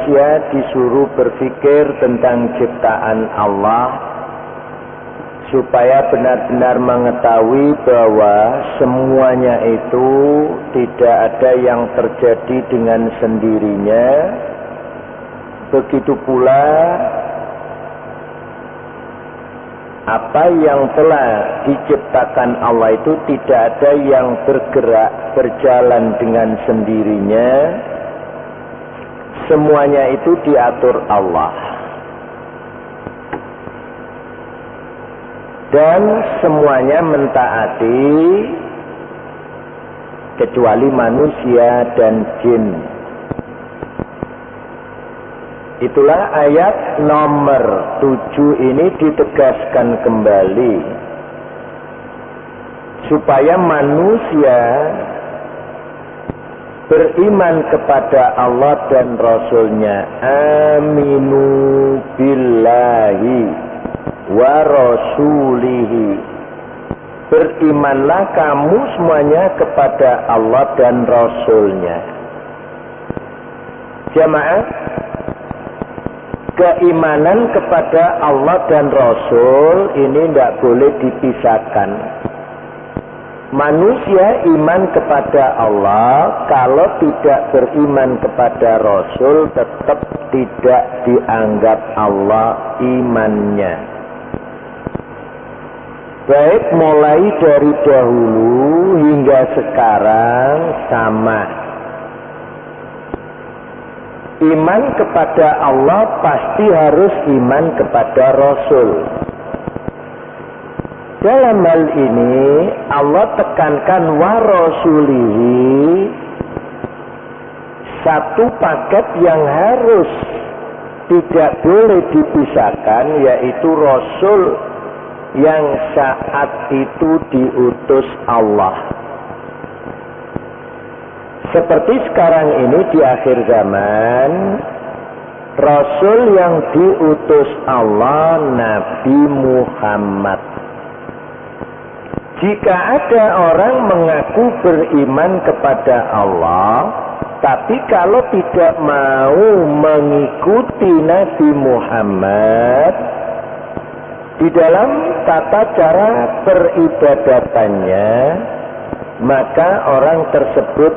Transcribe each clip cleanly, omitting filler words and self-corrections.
manusia disuruh berpikir tentang ciptaan Allah, supaya benar-benar mengetahui bahwa semuanya itu tidak ada yang terjadi dengan sendirinya. Begitu pula apa yang telah diciptakan Allah itu tidak ada yang bergerak, berjalan dengan sendirinya. Semuanya itu diatur Allah. Dan semuanya mentaati kecuali manusia dan jin. Itulah ayat nomor 7 ini ditegaskan kembali supaya manusia beriman kepada Allah dan Rasulnya. Aminu billahi wa rasulihi. Berimanlah kamu semuanya kepada Allah dan Rasulnya. Jamaah, keimanan kepada Allah dan Rasul ini tidak boleh dipisahkan. Manusia iman kepada Allah, kalau tidak beriman kepada Rasul tetap tidak dianggap Allah imannya. Baik mulai dari dahulu hingga sekarang sama. Iman kepada Allah pasti harus iman kepada Rasul. Dalam hal ini Allah tekankan wa rasulihi, satu paket yang harus tidak boleh dipisahkan, yaitu Rasul yang saat itu diutus Allah. Seperti sekarang ini di akhir zaman, Rasul yang diutus Allah Nabi Muhammad. Jika ada orang mengaku beriman kepada Allah, tapi kalau tidak mau mengikuti Nabi Muhammad di dalam tata cara peribadatannya, maka orang tersebut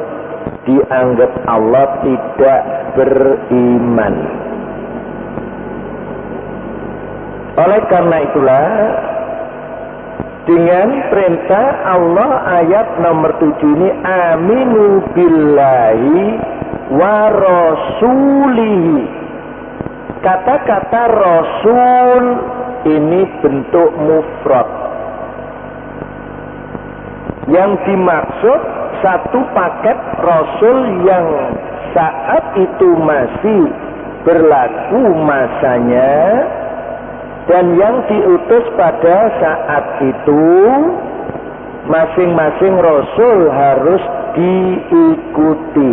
dianggap Allah tidak beriman. Oleh karena itulah, dengan perintah Allah ayat nomor 7 ini, aminu billahi wa rasulihi. Kata-kata Rasul ini bentuk mufrad. Yang dimaksud satu paket Rasul yang saat itu masih berlaku masanya, dan yang diutus pada saat itu. Masing-masing Rasul harus diikuti.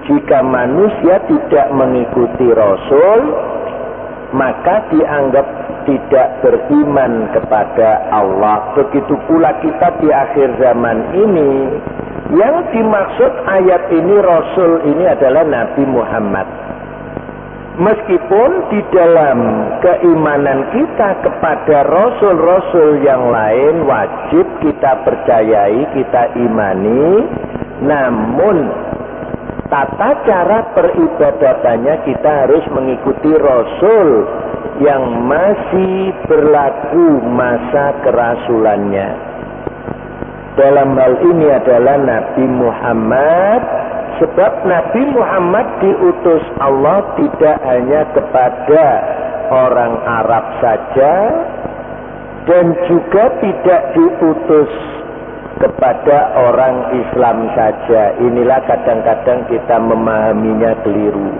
Jika manusia tidak mengikuti Rasul, maka dianggap tidak beriman kepada Allah. Begitu pula kita di akhir zaman ini. Yang dimaksud ayat ini, Rasul ini adalah Nabi Muhammad. Meskipun di dalam keimanan kita kepada Rasul-Rasul yang lain wajib kita percayai, kita imani, namun tata cara peribadatannya kita harus mengikuti Rasul yang masih berlaku masa kerasulannya. Dalam hal ini adalah Nabi Muhammad, sebab Nabi Muhammad diutus Allah tidak hanya kepada orang Arab saja, dan juga tidak diutus kepada orang Islam saja. Inilah kadang-kadang kita memahaminya keliru.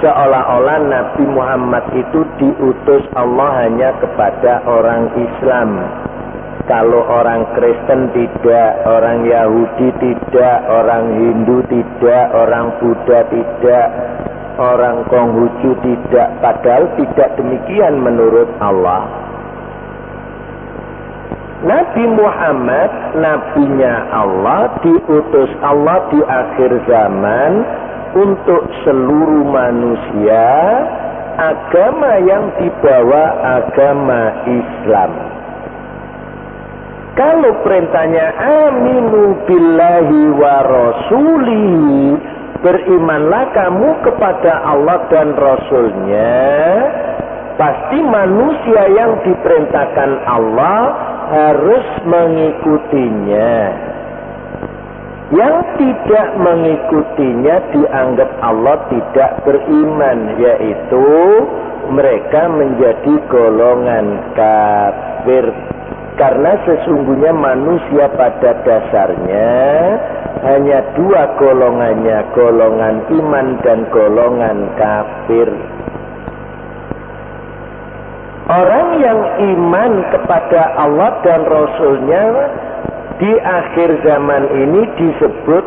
Seolah-olah Nabi Muhammad itu diutus Allah hanya kepada orang Islam. Kalau orang Kristen tidak, orang Yahudi tidak, orang Hindu tidak, orang Buddha tidak, orang Konghucu tidak. Padahal tidak demikian menurut Allah. Nabi Muhammad, nabinya Allah, diutus Allah di akhir zaman untuk seluruh manusia agama yang dibawa agama Islam. Kalau perintahnya aminu billahi wa rasulihi, berimanlah kamu kepada Allah dan Rasulnya, pasti manusia yang diperintahkan Allah harus mengikutinya. Yang tidak mengikutinya dianggap Allah tidak beriman, yaitu mereka menjadi golongan kafir. Karena sesungguhnya manusia pada dasarnya hanya dua golongannya, golongan iman dan golongan kafir. Orang yang iman kepada Allah dan Rasulnya di akhir zaman ini disebut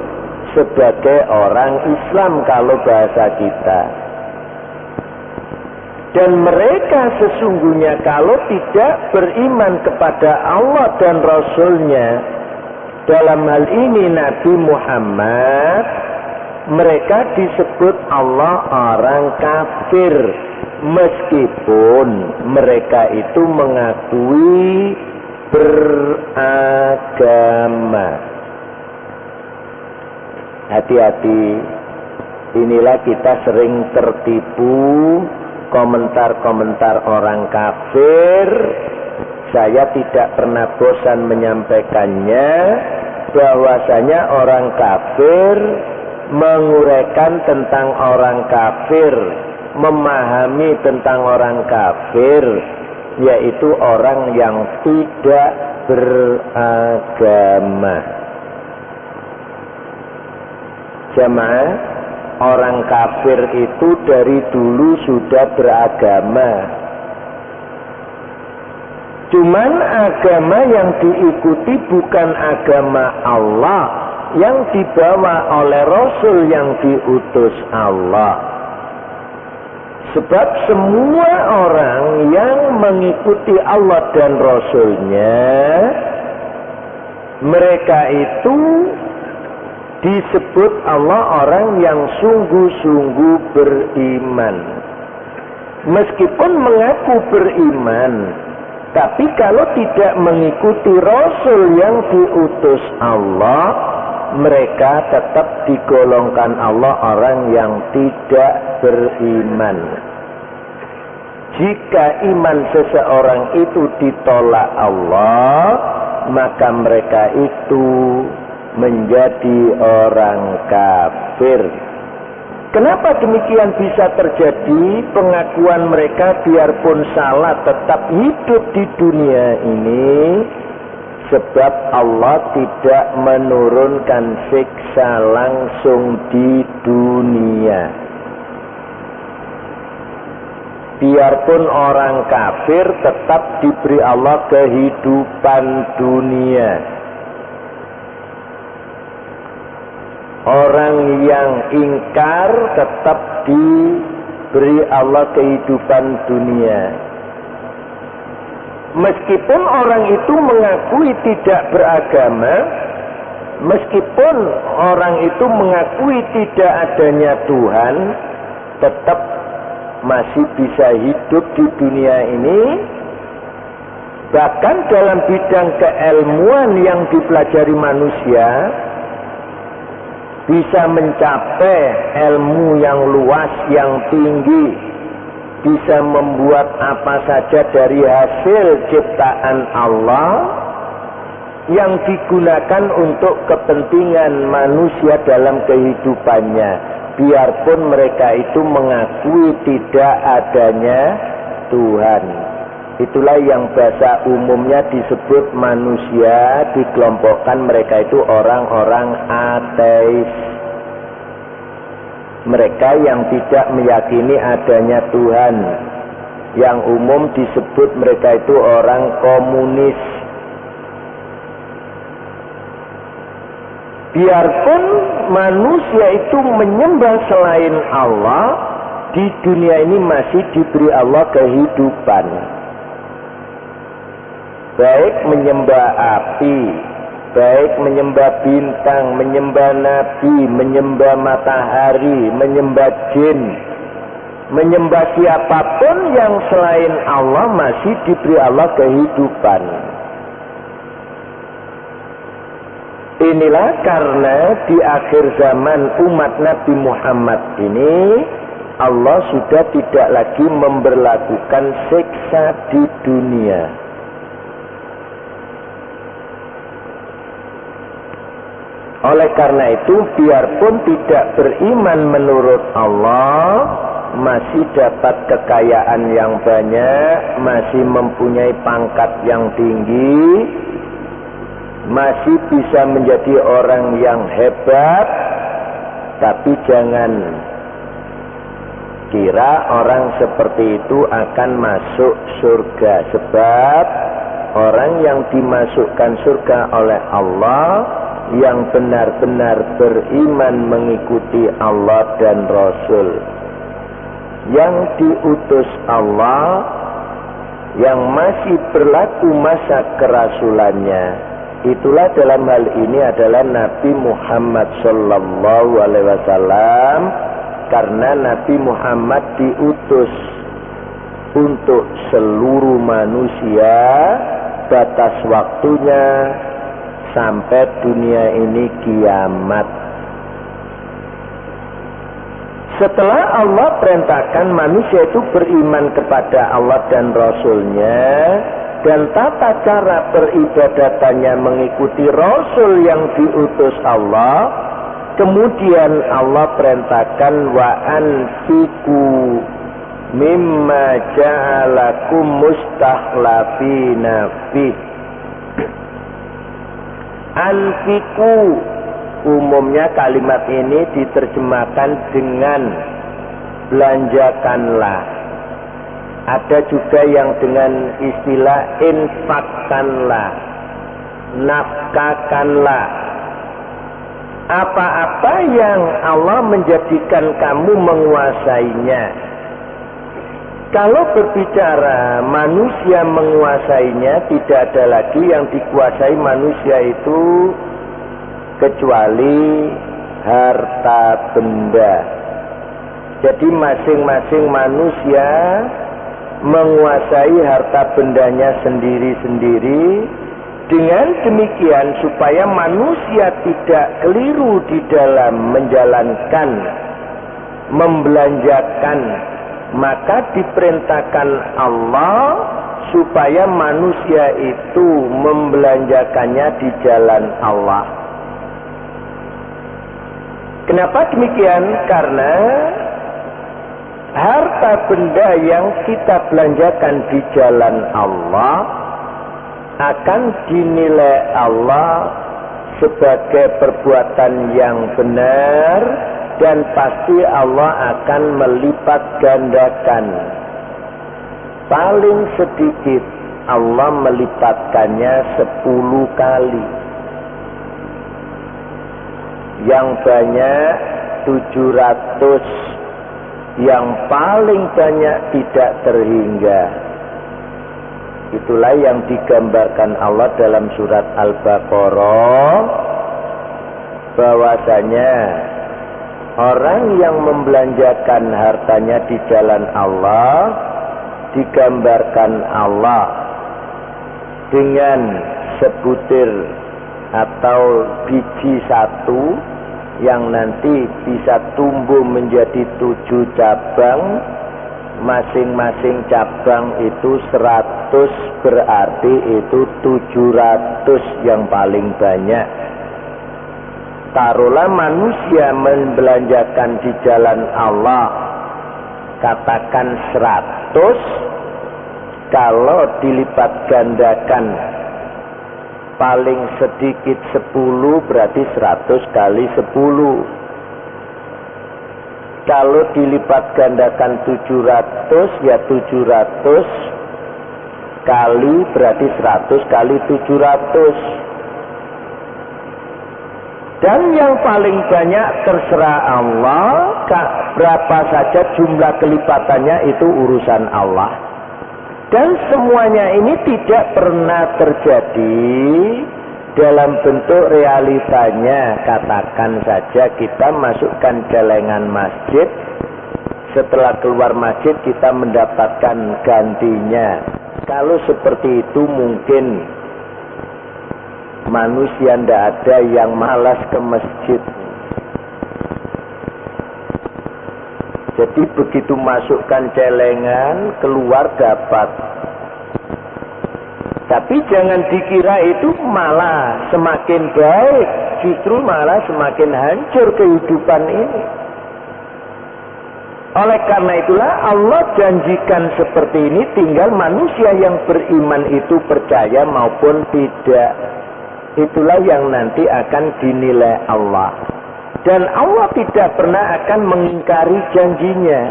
sebagai orang Islam kalau bahasa kita. Dan mereka sesungguhnya kalau tidak beriman kepada Allah dan Rasulnya, dalam hal ini Nabi Muhammad, mereka disebut Allah orang kafir, meskipun mereka itu mengakui beragama. Hati-hati, inilah kita sering tertipu komentar-komentar orang kafir. Saya tidak pernah bosan menyampaikannya, bahwasanya orang kafir menguraikan tentang orang kafir, memahami tentang orang kafir, yaitu orang yang tidak beragama. Jamaah, orang kafir itu dari dulu sudah beragama. Cuman agama yang diikuti bukan agama Allah yang dibawa oleh Rasul yang diutus Allah. Sebab semua orang yang mengikuti Allah dan Rasulnya, mereka itu disebut Allah orang yang sungguh-sungguh beriman. Meskipun mengaku beriman, tapi kalau tidak mengikuti Rasul yang diutus Allah, mereka tetap digolongkan Allah orang yang tidak beriman. Jika iman seseorang itu ditolak Allah, maka mereka itu menjadi orang kafir. Kenapa demikian bisa terjadi? Pengakuan mereka biarpun salah tetap hidup di dunia ini, sebab Allah tidak menurunkan siksa langsung di dunia. Biarpun orang kafir tetap diberi Allah kehidupan dunia. Orang yang ingkar tetap diberi Allah kehidupan dunia. Meskipun orang itu mengakui tidak beragama, meskipun orang itu mengakui tidak adanya Tuhan, tetap masih bisa hidup di dunia ini. Bahkan dalam bidang keilmuan yang dipelajari manusia, bisa mencapai ilmu yang luas, yang tinggi, bisa membuat apa saja dari hasil ciptaan Allah yang digunakan untuk kepentingan manusia dalam kehidupannya, biarpun mereka itu mengakui tidak adanya Tuhan. Itulah yang bahasa umumnya disebut manusia, dikelompokkan mereka itu orang-orang ateis. Mereka yang tidak meyakini adanya Tuhan, yang umum disebut mereka itu orang komunis. Biarpun manusia itu menyembah selain Allah, di dunia ini masih diberi Allah kehidupan. Baik menyembah api, baik menyembah bintang, menyembah nabi, menyembah matahari, menyembah jin, menyembah siapapun yang selain Allah masih diberi Allah kehidupan. Inilah karena di akhir zaman umat Nabi Muhammad ini Allah sudah tidak lagi memberlakukan siksa di dunia. Oleh karena itu, biarpun tidak beriman menurut Allah, masih dapat kekayaan yang banyak, masih mempunyai pangkat yang tinggi, masih bisa menjadi orang yang hebat, tapi jangan kira orang seperti itu akan masuk surga. Sebab orang yang dimasukkan surga oleh Allah yang benar-benar beriman mengikuti Allah dan Rasul yang diutus Allah, yang masih berlaku masa kerasulannya. Itulah dalam hal ini adalah Nabi Muhammad sallallahu alaihi wasallam, karena Nabi Muhammad diutus untuk seluruh manusia, batas waktunya sampai dunia ini kiamat. Setelah Allah perintahkan manusia itu beriman kepada Allah dan Rasulnya, dan tata cara peribadatannya mengikuti Rasul yang diutus Allah, kemudian Allah perintahkan wa anfiqu mimma ja'alakum mustakhlafina fih. Anfiku, umumnya kalimat ini diterjemahkan dengan belanjakanlah. Ada juga yang dengan istilah infakkanlah, nafkahkanlah. Apa-apa yang Allah menjadikan kamu menguasainya. Kalau berbicara manusia menguasainya, tidak ada lagi yang dikuasai manusia itu kecuali harta benda. Jadi masing-masing manusia menguasai harta bendanya sendiri-sendiri. Dengan demikian supaya manusia tidak keliru di dalam menjalankan, membelanjakan, maka diperintahkan Allah supaya manusia itu membelanjakannya di jalan Allah. Kenapa demikian? Karena harta benda yang kita belanjakan di jalan Allah akan dinilai Allah sebagai perbuatan yang benar, dan pasti Allah akan melipat gandakan. Paling sedikit Allah melipatkannya 10 kali. Yang banyak 700, yang paling banyak tidak terhingga. Itulah yang digambarkan Allah dalam surat Al-Baqarah, bahwasanya orang yang membelanjakan hartanya di jalan Allah, digambarkan Allah dengan sebutir atau biji satu yang nanti bisa tumbuh menjadi 7 cabang. Masing-masing cabang itu 100, berarti itu 700 yang paling banyak. Taruhlah manusia membelanjakan di jalan Allah, katakan 100, kalau dilipat gandakan paling sedikit 10, berarti 100 kali 10. Kalau dilipat gandakan 700, ya 700 kali, berarti 100 kali 700. Dan yang paling banyak terserah Allah, berapa saja jumlah kelipatannya itu urusan Allah. Dan semuanya ini tidak pernah terjadi dalam bentuk realitanya, katakan saja kita masukkan celengan masjid, setelah keluar masjid kita mendapatkan gantinya. Kalau seperti itu mungkin manusia tidak ada yang malas ke masjid. Jadi begitu masukkan celengan, keluar dapat. Tapi jangan dikira itu malah semakin baik, justru malah semakin hancur kehidupan ini. Oleh karena itulah Allah janjikan seperti ini, tinggal manusia yang beriman itu percaya maupun tidak. Itulah yang nanti akan dinilai Allah. Dan Allah tidak pernah akan mengingkari janjinya.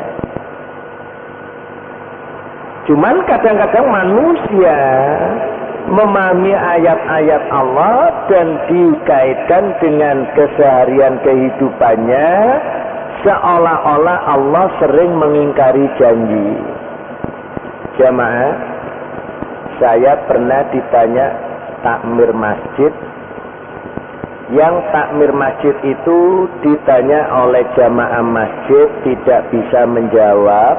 Cuman kadang-kadang manusia memahami ayat-ayat Allah dan dikaitkan dengan keseharian kehidupannya, seolah-olah Allah sering mengingkari janji. Jamaah, saya pernah ditanya takmir masjid. Yang takmir masjid itu ditanya oleh jamaah masjid tidak bisa menjawab,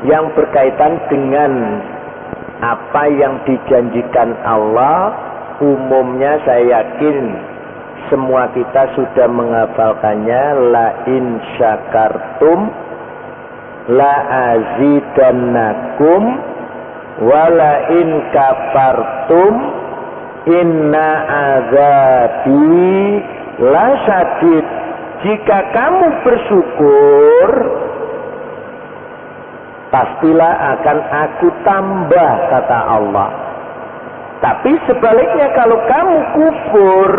yang berkaitan dengan apa yang dijanjikan Allah. Umumnya saya yakin semua kita sudah menghafalkannya. La in syakartum la azidannakum wa la in kafartum inna azabi la syadid. Jika kamu bersyukur, pastilah akan aku tambah, kata Allah. Tapi sebaliknya kalau kamu kufur,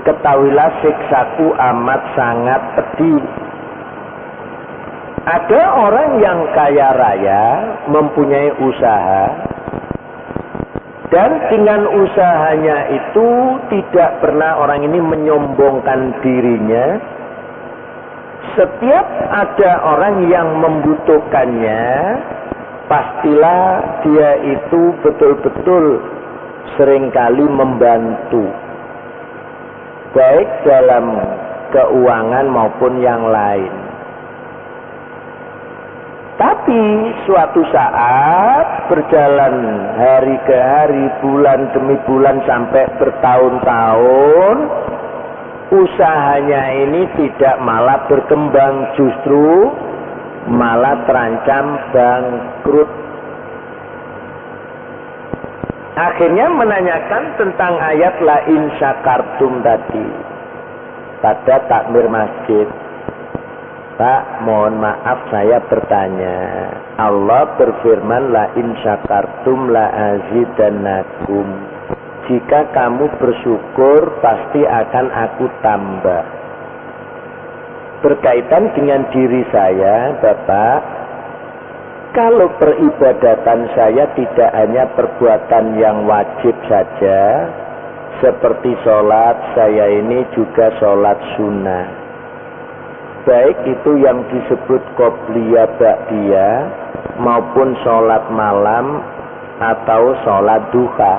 ketahuilah siksaku amat sangat pedih. Ada orang yang kaya raya, mempunyai usaha, dan dengan usahanya itu tidak pernah orang ini menyombongkan dirinya. Setiap ada orang yang membutuhkannya, pastilah dia itu betul-betul seringkali membantu, baik dalam keuangan maupun yang lain. Tapi suatu saat berjalan hari ke hari, bulan demi bulan sampai bertahun-tahun, usahanya ini tidak malah berkembang, justru malah terancam bangkrut. Akhirnya menanyakan tentang ayat la in syakartum tadi pada takmir masjid. Pak, mohon maaf saya bertanya. Allah berfirman la in syakartum la azidannakum. Jika kamu bersyukur, pasti akan aku tambah. Berkaitan dengan diri saya, Bapak, kalau peribadatan saya tidak hanya perbuatan yang wajib saja, seperti sholat, saya ini juga sholat sunnah. Baik itu yang disebut qobliyah ba'diyah, maupun sholat malam atau sholat duha.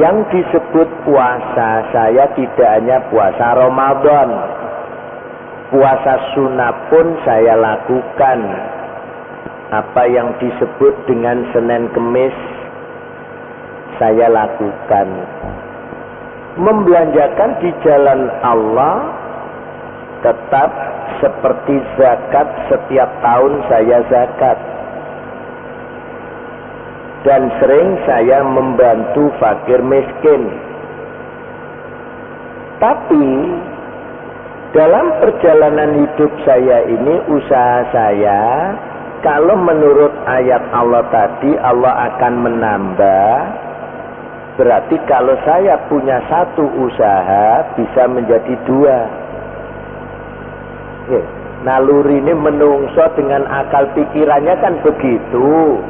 Yang disebut puasa, saya tidak hanya puasa Ramadan, puasa sunnah pun saya lakukan. Apa yang disebut dengan Senin Kemis, saya lakukan. Membelanjakan di jalan Allah tetap seperti zakat, setiap tahun saya zakat. Dan sering saya membantu fakir miskin. Tapi dalam perjalanan hidup saya ini, usaha saya, kalau menurut ayat Allah tadi Allah akan menambah, berarti kalau saya punya satu usaha bisa menjadi dua. Naluri ini menungso dengan akal pikirannya kan begitu.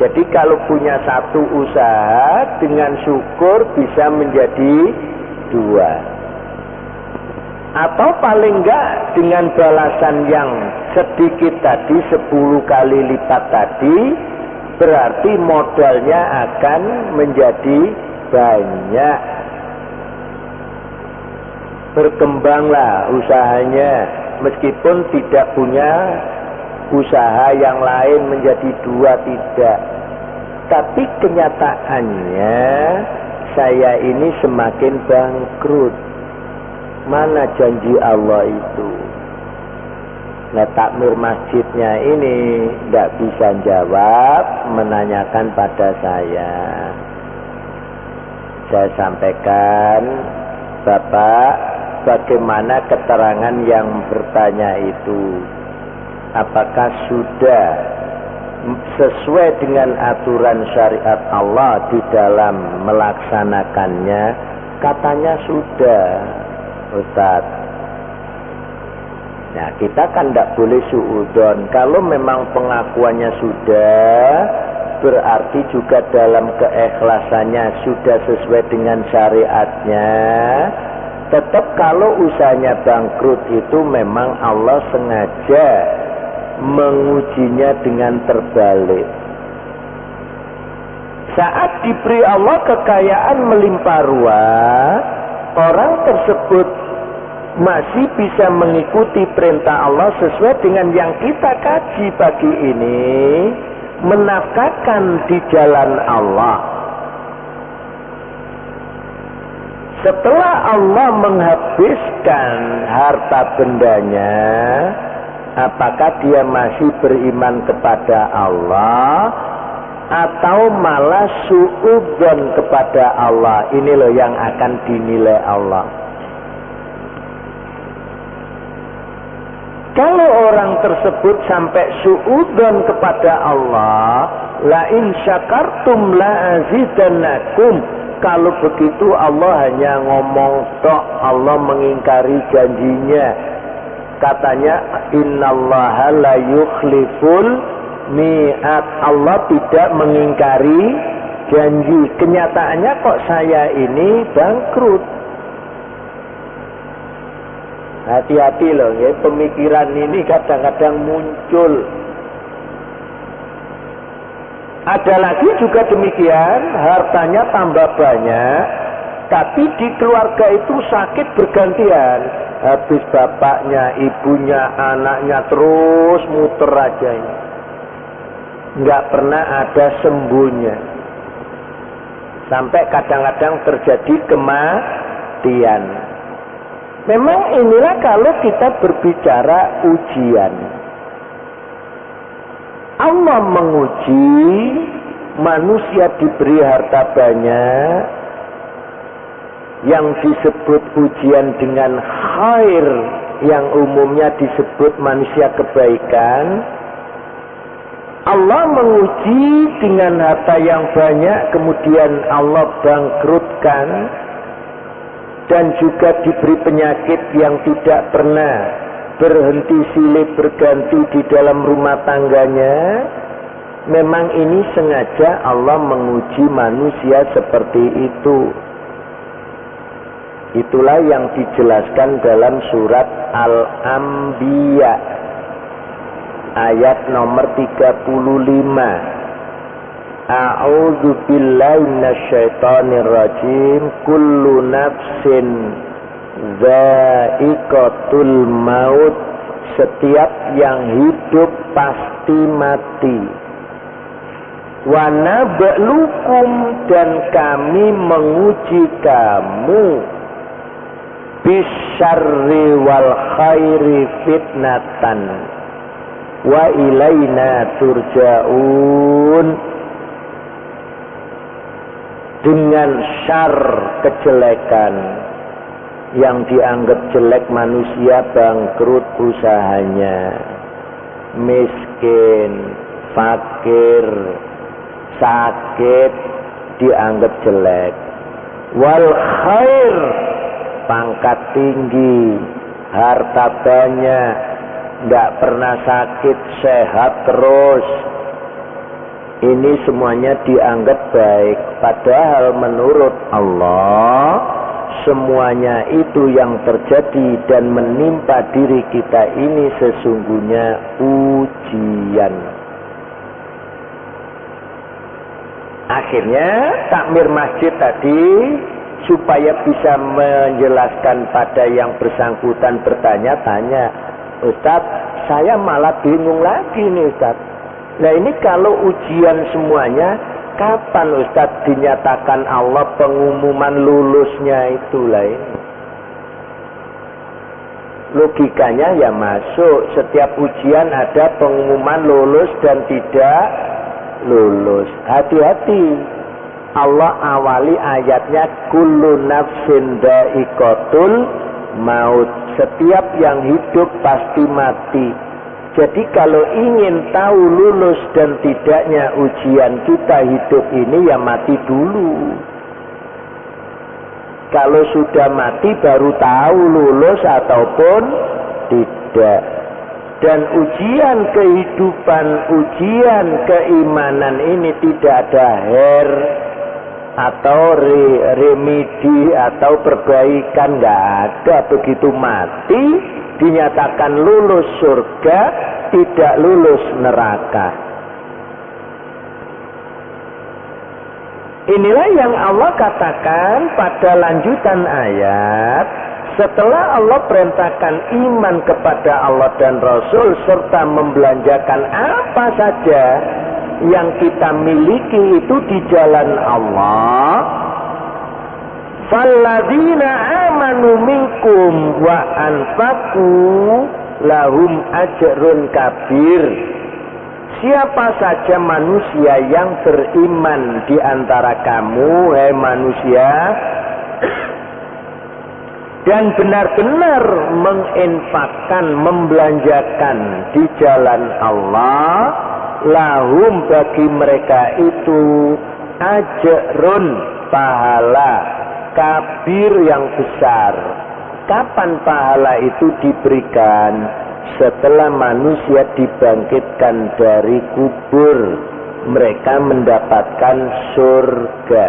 Jadi kalau punya satu usaha, dengan syukur bisa menjadi dua. Atau paling enggak dengan balasan yang sedikit tadi, 10 kali lipat tadi, berarti modalnya akan menjadi banyak. Berkembanglah usahanya, meskipun tidak punya usaha yang lain menjadi dua, tidak. Tapi kenyataannya saya ini semakin bangkrut. Mana janji Allah itu? Nah, takmir masjidnya ini tidak bisa jawab, menanyakan pada saya. Saya sampaikan, Bapak, bagaimana keterangan yang bertanya itu? Apakah sudah sesuai dengan aturan syariat Allah di dalam melaksanakannya? Katanya sudah, Ustaz. Nah, kita kan tidak boleh suudon. Kalau memang pengakuannya sudah, berarti juga dalam keikhlasannya sudah sesuai dengan syariatnya. Tetap kalau usahanya bangkrut itu memang Allah sengaja mengujinya dengan terbalik. Saat diberi Allah kekayaan melimpah ruah, orang tersebut masih bisa mengikuti perintah Allah sesuai dengan yang kita kaji pagi ini, menafkahkan di jalan Allah. Setelah Allah menghabiskan harta bendanya, apakah dia masih beriman kepada Allah atau malah suudzon kepada Allah? Ini loh yang akan dinilai Allah. Kalau orang tersebut sampai suudzon kepada Allah, la in syakartum la azidannakum. Kalau begitu Allah hanya ngomong tok, Allah mengingkari janjinya. Katanya innallaha la yukhliful mi'at. Allah tidak mengingkari janji. Kenyataannya kok saya ini bangkrut. Hati-hati loh ya, pemikiran ini kadang-kadang muncul. Ada lagi juga demikian, hartanya tambah banyak, tapi di keluarga itu sakit bergantian. Habis bapaknya, ibunya, anaknya terus muter aja ini. Nggak pernah ada sembuhnya. Sampai kadang-kadang terjadi kematian. Memang inilah kalau kita berbicara ujian. Allah menguji, manusia diberi harta banyak, yang disebut ujian dengan khair, yang umumnya disebut manusia kebaikan. Allah menguji dengan harta yang banyak, kemudian Allah bangkrutkan, dan juga diberi penyakit yang tidak pernah berhenti silih berganti di dalam rumah tangganya. Memang ini sengaja Allah menguji manusia seperti itu. Itulah yang dijelaskan dalam surat Al-Anbiya ayat nomor 35. A'udzu billahi minasyaitonir rajim. Kullu nafsin dha'iqatul maut. Setiap yang hidup pasti mati. Wa nabluukum, dan kami menguji kamu, bisyarri wal khairi fitnatan wa ilaina turja'un. Dengan syar, kejelekan, yang dianggap jelek manusia, bangkrut usahanya, miskin, fakir, sakit, dianggap jelek. Wal khair, pangkat tinggi, harta banyak, tidak pernah sakit, sehat terus. Ini semuanya dianggap baik. Padahal menurut Allah, semuanya itu yang terjadi dan menimpa diri kita ini sesungguhnya ujian. Akhirnya takmir masjid tadi supaya bisa menjelaskan pada yang bersangkutan bertanya-tanya, Ustadz, saya malah bingung lagi nih Ustadz. Nah ini kalau ujian semuanya, kapan Ustadz dinyatakan Allah pengumuman lulusnya itulah ini. Logikanya ya masuk, setiap ujian ada pengumuman lulus dan tidak lulus. Hati-hati, Allah awali ayatnya kullu nafsin dha'iqatul maut, setiap yang hidup pasti mati. Jadi kalau ingin tahu lulus dan tidaknya ujian kita hidup ini, ya mati dulu. Kalau sudah mati baru tahu lulus ataupun tidak. Dan ujian kehidupan, ujian keimanan ini tidak ada atau remedi atau perbaikan, nggak ada. Begitu mati dinyatakan lulus surga, tidak lulus neraka. Inilah yang Allah katakan pada lanjutan ayat. Setelah Allah perintahkan iman kepada Allah dan Rasul serta membelanjakan apa saja yang kita miliki itu di jalan Allah. Falladzina amanu minkum wa anfaqu lahum ajrun kabir. Siapa saja manusia yang beriman di antara kamu, hai manusia, dan benar-benar menginfakkan, membelanjakan di jalan Allah, lahum bagi mereka itu ajrun, pahala kabir yang besar. Kapan pahala itu diberikan? Setelah manusia dibangkitkan dari kubur, mereka mendapatkan surga.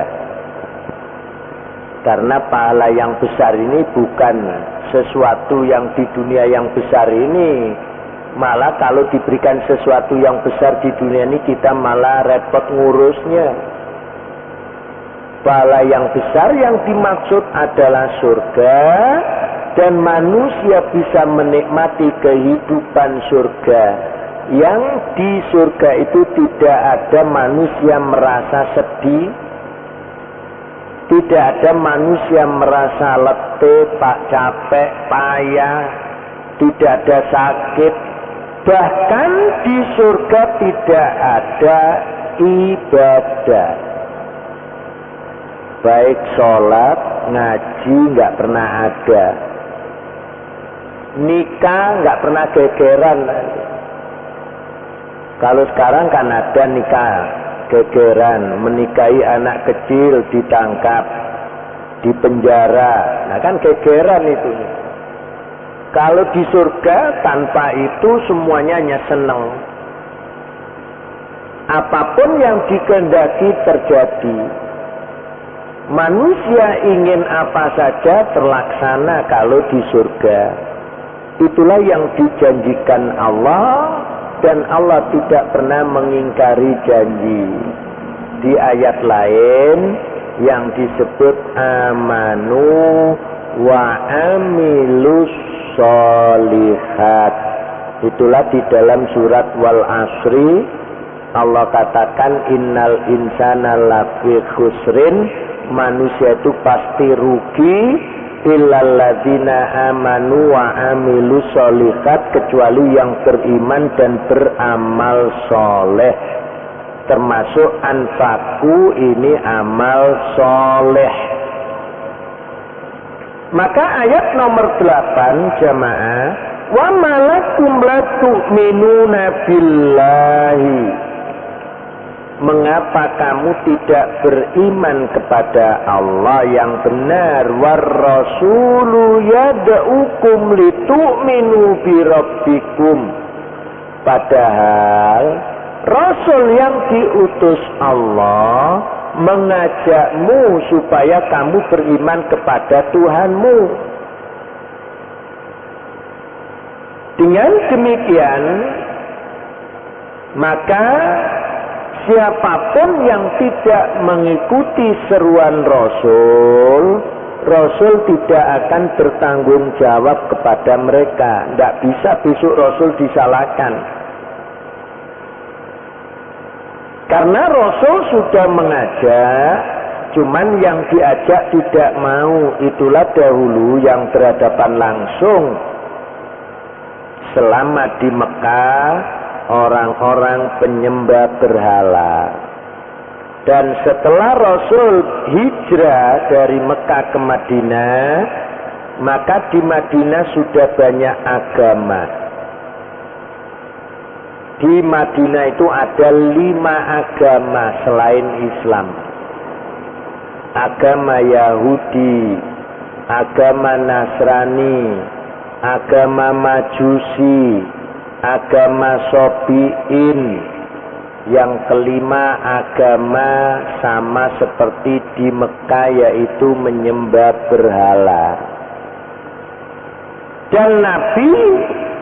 Karena pahala yang besar ini bukan sesuatu yang di dunia yang besar ini. Malah kalau diberikan sesuatu yang besar di dunia ini, kita malah repot ngurusnya. Pahala yang besar yang dimaksud adalah surga, dan manusia bisa menikmati kehidupan surga. Yang di surga itu tidak ada manusia merasa sedih, tidak ada manusia merasa letih, capek, payah, tidak ada sakit. Bahkan di surga tidak ada ibadah. Baik sholat, ngaji nggak pernah ada. Nikah nggak pernah gegeran. Kalau sekarang kan ada nikah gegeran, menikahi anak kecil ditangkap, dipenjara. Nah kan gegeran itu. Kalau di surga tanpa itu semuanya hanya senang. Apapun yang dikehendaki terjadi. Manusia ingin apa saja terlaksana kalau di surga. Itulah yang dijanjikan Allah, dan Allah tidak pernah mengingkari janji. Di ayat lain yang disebut amanu wa amilus sholihat. Itulah di dalam surat Wal Asri Allah katakan innal insana lafi khusrin, manusia itu pasti rugi, illal ladzina amanu wa amilus sholihat, kecuali yang beriman dan beramal soleh. Termasuk anfaku ini amal soleh. Maka ayat nomor 8 jamaah, wa malakum la tu'minuna billahi, mengapa kamu tidak beriman kepada Allah yang benar? War rasulu yad'ukum litu'minu bi rabbikum, padahal Rasul yang diutus Allah mengajakmu supaya kamu beriman kepada Tuhanmu. Dengan demikian, maka Siapapun yang tidak mengikuti seruan Rasul, Rasul tidak akan bertanggung jawab kepada mereka. Tidak bisa besok Rasul disalahkan. Karena Rasul sudah mengajak, cuman yang diajak tidak mau. Itulah dahulu yang berhadapan langsung. Selama di Mekah, orang-orang penyembah berhala. Dan setelah Rasul hijrah dari Mekah ke Madinah, maka di Madinah sudah banyak agama. Di Madinah itu ada 5 agama selain Islam. Agama Yahudi, agama Nasrani, agama Majusi, agama Sobiin. Yang kelima agama sama seperti di Mekah, yaitu menyembah berhala. Dan Nabi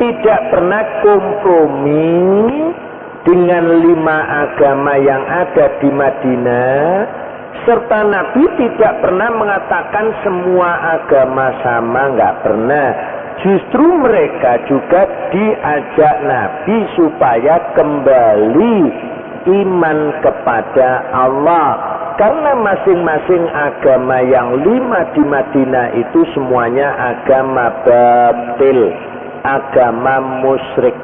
tidak pernah kompromi dengan 5 agama yang ada di Madinah, serta Nabi tidak pernah mengatakan semua agama sama, nggak pernah. Justru mereka juga diajak Nabi supaya kembali iman kepada Allah. Karena masing-masing agama yang 5 di Madinah itu semuanya agama batil, agama musyrik.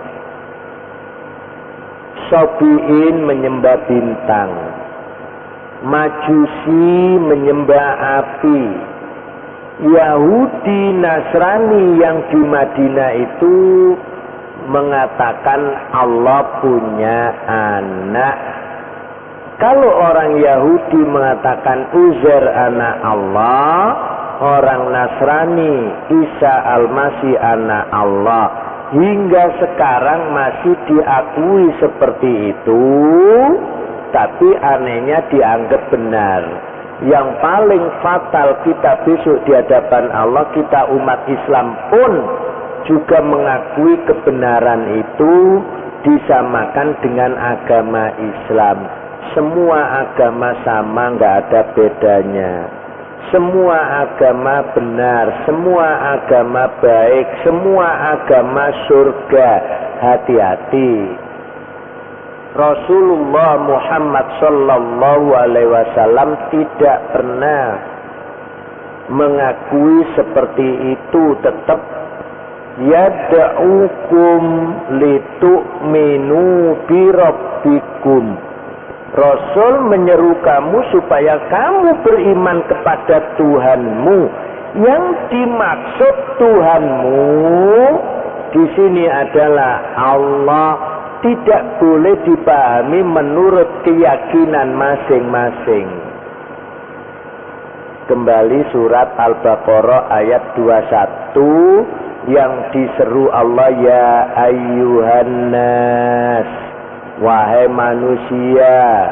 Sobiin menyembah bintang, Majusi menyembah api, Yahudi Nasrani yang di Madinah itu mengatakan Allah punya anak. Kalau orang Yahudi mengatakan Uzair anak Allah, orang Nasrani Isa al-Masih anak Allah. Hingga sekarang masih diakui seperti itu, tapi anehnya dianggap benar. Yang paling fatal kita besok di hadapan Allah, kita umat Islam pun juga mengakui kebenaran itu, disamakan dengan agama Islam. Semua agama sama, nggak ada bedanya. Semua agama benar, semua agama baik, semua agama surga. Hati-hati. Rasulullah Muhammad sallallahu alaihi wasallam tidak pernah mengakui seperti itu. Tetap yad'ukum litu'minu bi rabbikum. Rasul menyeru kamu supaya kamu beriman kepada Tuhanmu. Yang dimaksud Tuhanmu di sini adalah Allah. Tidak boleh dipahami menurut keyakinan masing-masing. Kembali surat Al-Baqarah ayat 21 yang diseru Allah, ya ayyuhan nas, wahai manusia,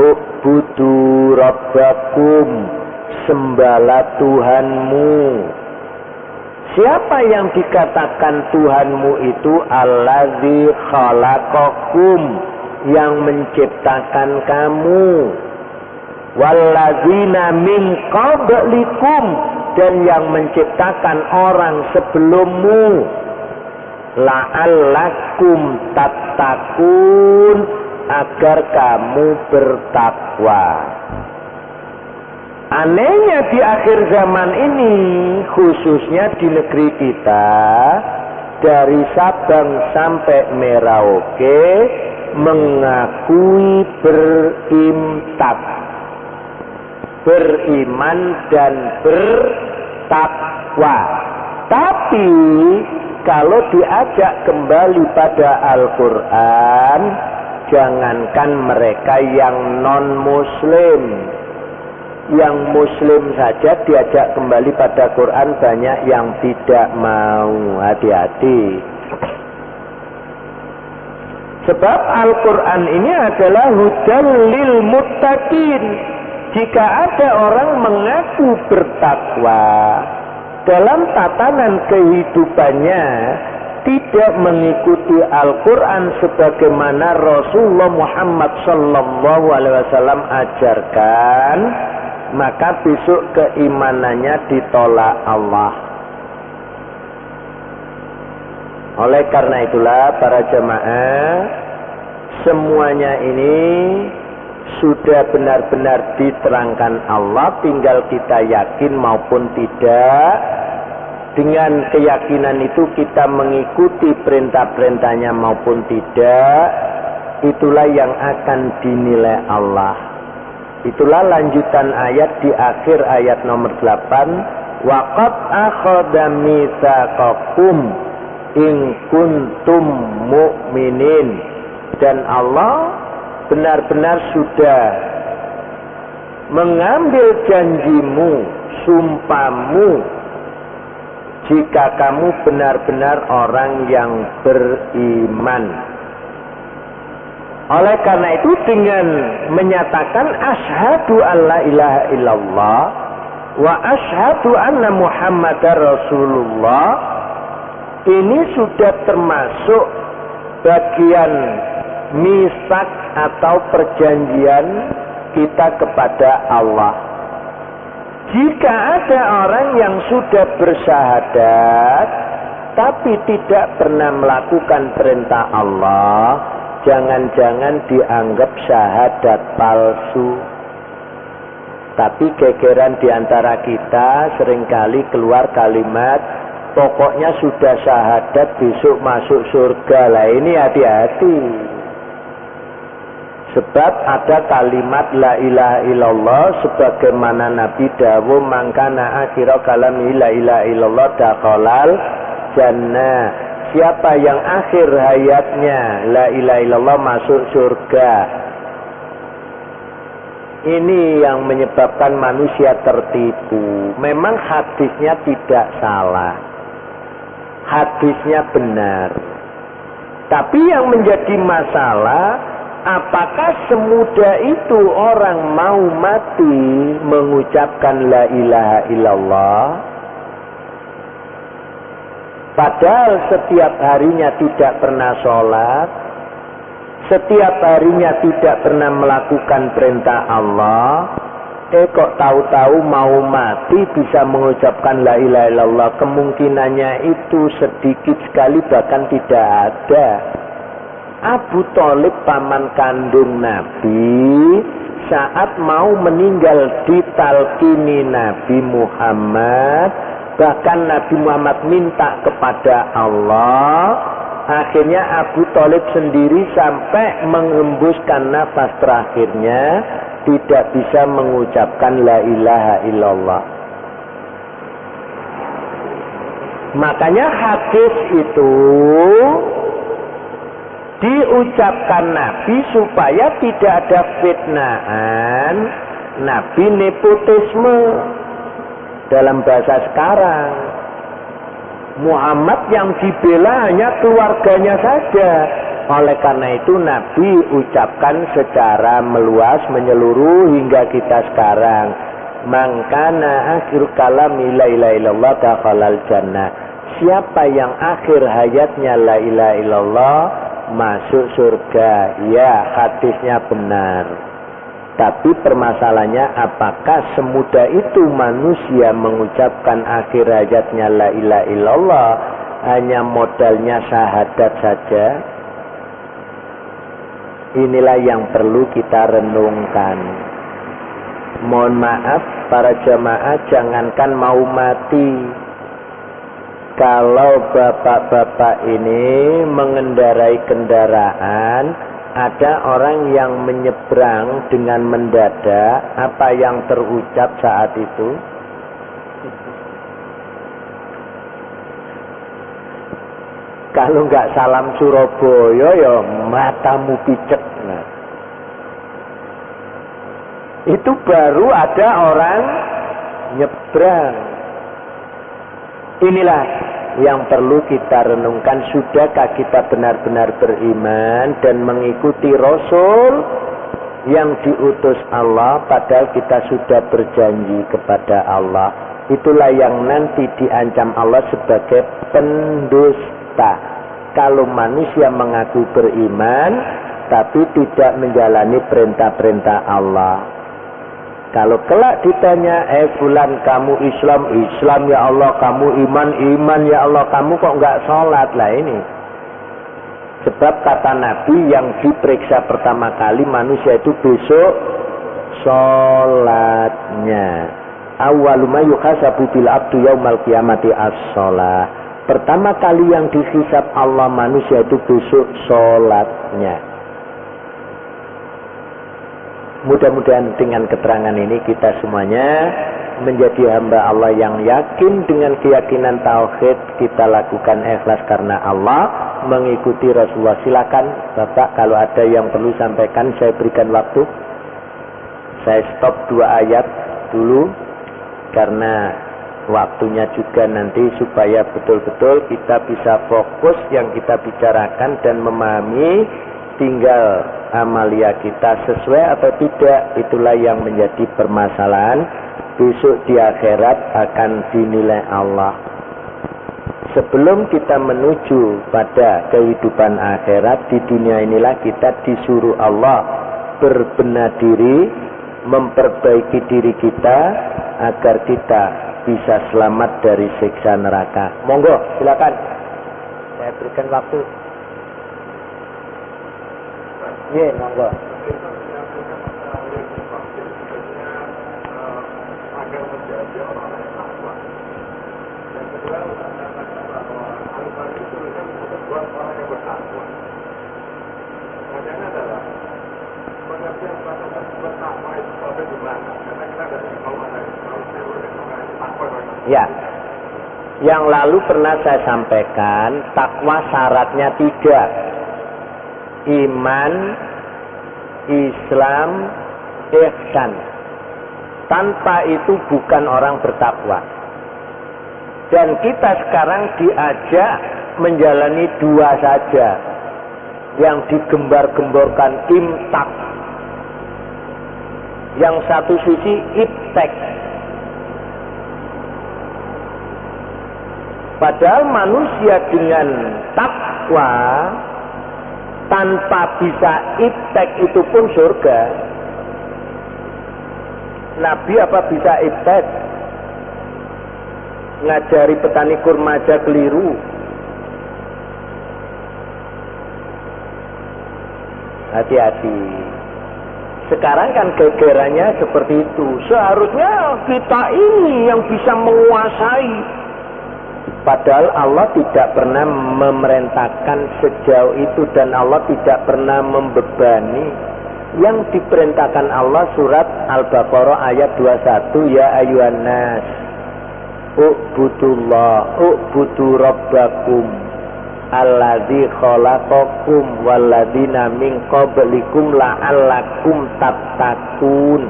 u'budu rabbakum, sembahlah Tuhanmu. Siapa yang dikatakan Tuhanmu itu? Allazi khalaqakum, yang menciptakan kamu. Wallazina min qablikum, dan yang menciptakan orang sebelummu. La'allakum tattaqun, agar kamu bertakwa. Anehnya di akhir zaman ini, khususnya di negeri kita, dari Sabang sampai Merauke, mengakui berimtak, beriman dan bertakwa. Tapi kalau diajak kembali pada Al-Quran, jangankan mereka yang non-Muslim, yang Muslim saja diajak kembali pada Quran banyak yang tidak mau. Hati-hati. Sebab Al-Quran ini adalah hudan lil muttaqin. Jika ada orang mengaku bertakwa, dalam tatanan kehidupannya tidak mengikuti Al-Quran sebagaimana Rasulullah Muhammad sallallahu alaihi wasallam ajarkan, maka besok keimanannya ditolak Allah. Oleh karena itulah para jamaah, semuanya ini sudah benar-benar diterangkan Allah, tinggal kita yakin maupun tidak. Dengan keyakinan itu kita mengikuti perintah-perintahnya maupun tidak, itulah yang akan dinilai Allah. Itulah lanjutan ayat di akhir ayat nomor 8. Waqad akhadha mitsaqakum in kuntum mu'minin. Dan Allah benar-benar sudah mengambil janjimu, sumpahmu, jika kamu benar-benar orang yang beriman. Oleh karena itu dengan menyatakan asyhadu alla ilaha illallah wa asyhadu anna muhammadar rasulullah, ini sudah termasuk bagian misak atau perjanjian kita kepada Allah. Jika ada orang yang sudah bersyahadat tapi tidak pernah melakukan perintah Allah, jangan-jangan dianggap syahadat palsu. Tapi gegeran di antara kita seringkali keluar kalimat, pokoknya sudah syahadat besok masuk surga. Lah ini hati-hati. Sebab ada kalimat la ilaha illallah sebagaimana Nabi dawuh mangkana akhira kalami la ilaha illallah dakhalal jannah. Siapa yang akhir hayatnya la ilaha illallah masuk surga. Ini yang menyebabkan manusia tertipu. Memang hadisnya tidak salah. Hadisnya benar. Tapi yang menjadi masalah, apakah semudah itu orang mau mati mengucapkan la ilaha illallah? Padahal setiap harinya tidak pernah sholat, setiap harinya tidak pernah melakukan perintah Allah. Kok tahu-tahu mau mati bisa mengucapkan la ilaha illallah? Kemungkinannya itu sedikit sekali, bahkan tidak ada. Abu Thalib paman kandung Nabi saat mau meninggal ditalkini Nabi Muhammad, bahkan Nabi Muhammad minta kepada Allah, akhirnya Abu Thalib sendiri sampai menghembuskan nafas terakhirnya tidak bisa mengucapkan la ilaha illallah. Makanya hadis itu diucapkan Nabi supaya tidak ada fitnahan Nabi nepotisme. Dalam bahasa sekarang, Muhammad yang dibela hanya keluarganya saja. Oleh karena itu Nabi ucapkan secara meluas, menyeluruh hingga kita sekarang. Mangkana akhir kalami la ilaha illallah dakhalal jannah. Siapa yang akhir hayatnya la ilaha illallah masuk surga. Ya, hadisnya benar. Tapi permasalahannya, apakah semudah itu manusia mengucapkan akhir hayatnya la ilaha illallah hanya modalnya syahadat saja? Inilah yang perlu kita renungkan. Mohon maaf para jamaah, jangankan mau mati, kalau bapak-bapak ini mengendarai kendaraan, ada orang yang menyeberang dengan mendadak, apa yang terucap saat itu? Kalau nggak salam Surabaya, ya matamu picek. Nah, itu baru ada orang nyebrang. Inilah yang perlu kita renungkan. Sudahkah kita benar-benar beriman dan mengikuti Rasul yang diutus Allah, padahal kita sudah berjanji kepada Allah? Itulah yang nanti diancam Allah sebagai pendusta. kalau manusia mengaku beriman tapi tidak menjalani perintah-perintah Allah. Kalau kelak ditanya, fulan kamu Islam, Islam ya Allah, kamu iman, iman ya Allah, kamu kok enggak sholat? Lah ini. Sebab kata Nabi yang diperiksa pertama kali manusia itu besok sholatnya. Awwalu ma yuhasabu bil abdu yaumal qiyamati as-sholah. Pertama kali yang dihisab Allah manusia itu besok sholatnya. Mudah-mudahan dengan keterangan ini kita semuanya menjadi hamba Allah yang yakin dengan keyakinan tauhid, kita lakukan ikhlas karena Allah, mengikuti Rasulullah. Silakan Bapak, kalau ada yang perlu sampaikan saya berikan waktu. Saya stop 2 ayat dulu karena waktunya juga nanti supaya betul-betul kita bisa fokus yang kita bicarakan dan memahami. Tinggal amalia kita sesuai atau tidak, itulah yang menjadi permasalahan. Besok di akhirat akan dinilai Allah. Sebelum kita menuju pada kehidupan akhirat, di dunia inilah kita disuruh Allah berbenah diri, memperbaiki diri kita agar kita bisa selamat dari siksa neraka. Monggo, silakan. Saya berikan waktu. Iya, monggo. Ya, yang lalu pernah saya sampaikan, takwa syaratnya 3. Iman, Islam, ihsan. Tanpa itu bukan orang bertakwa. Dan kita sekarang diajak menjalani 2 saja. Yang digembar-gemborkan imtak. Yang satu sisi iptek. Padahal manusia dengan takwa tanpa bisa iptek itu pun surga. Nabi apa bisa iptek? Ngajari petani kurma aja keliru. Hati-hati. Sekarang kan gegerannya seperti itu. Seharusnya kita ini yang bisa menguasai. Padahal Allah tidak pernah memerintahkan sejauh itu dan Allah tidak pernah membebani. Yang diperintahkan Allah surat Al-Baqarah ayat 21, ya ayyuhan nas u'budullah u'budu rabbakum alladzi khalaqakum walladzina min qablikum la'allakum tattaqun.